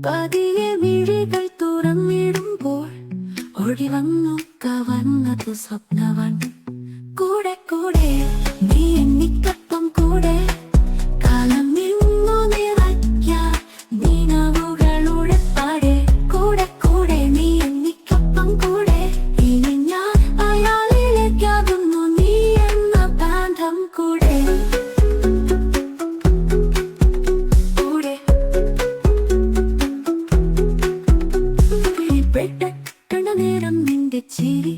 പതിയെ മിഴികൾ തുറന്നിടുമ്പോൾ ഒഴി വന്നു കവർന്നതു സ്വപ്നവൻ. കൂടെ കൂടെ നീ എനിക്കൊപ്പം കൂടെ കാലം നിന്നു നിറയ്ക്കാൻ നിലവുകളുടെ പാടെ. കൂടെ കൂടെ നീ എനിക്കൊപ്പം കൂടെ ഇനി ഞാൻ അയാളിലേക്കാകുന്നു നീ എന്ന ബന്ധം കൂടെ. നേരം നിന്റെ ചിരി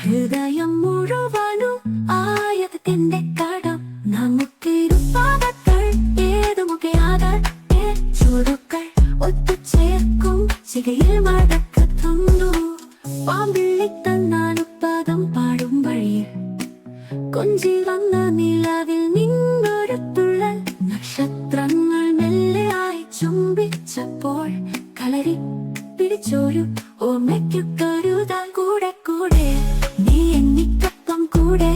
ഹൃദയം മുഴുവനും ആയത് എന്റെ കടം. നമുക്കിരുപാതകൾ ഏതുമൊക്കെയാകട്ടെ ചുരുക്കൾ ഒത്തുചേർക്കും ചികയിൽ മടക്കത്തുന്നു. പാമ്പിള്ളി തന്നാലും പദം പാടും വഴിയിൽ കൊഞ്ചി വന്ന നിലവിൽ നിന്നൊരു തുള്ളൽ. നക്ഷത്രങ്ങൾ മെല്ലെയായി ചുംബിച്ചപ്പോൾ കളരി പിടിച്ചൊരു ഓർമ്മയ്ക്കു കരുതാൻ. കൂടെ കൂടെ നീ എനിക്കൊപ്പം കൂടെ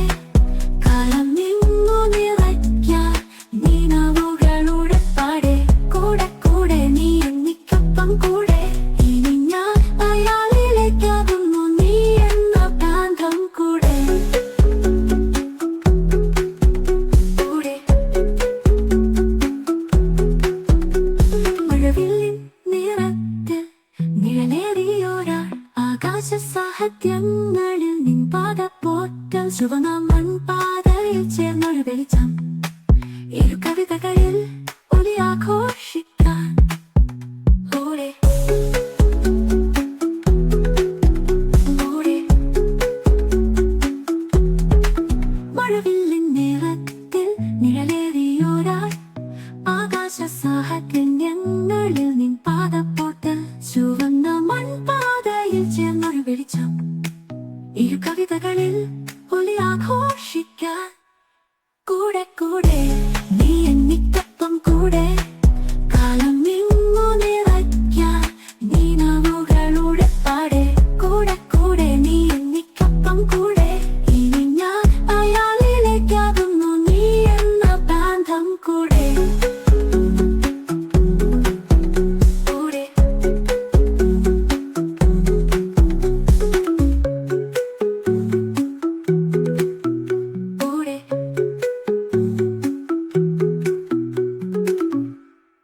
കാലം നിന്നു നിറയ്ക്കാൻ നിലവുകളുടെ പാടെ. കൂടെ കൂടെ നീ എനിക്കൊപ്പം കൂടെ ഇനി ഞാൻ അയാളിലേക്കാകുന്നു നീ എന്ന ബന്ധം കൂടെ. മഴവില്ലിൻ നിറത്തിൽ നിഴലേറിയോരാൾ ആകാശ സാഹിത്യങ്ങളിൽ നിൻ പാദപ്പോറ്റൽ. ചുവന്ന മൺപാതയിൽ ചേർന്നൊരു വെളിച്ചം ഇരു കവിതകളിൽ ഒലി ആഘോഷിക്കാൻ. ഓടെ മഴവില്ലിൻ നിറത്തിൽ നിഴലേറിയോരാൾ ആകാശ സാഹിത്യം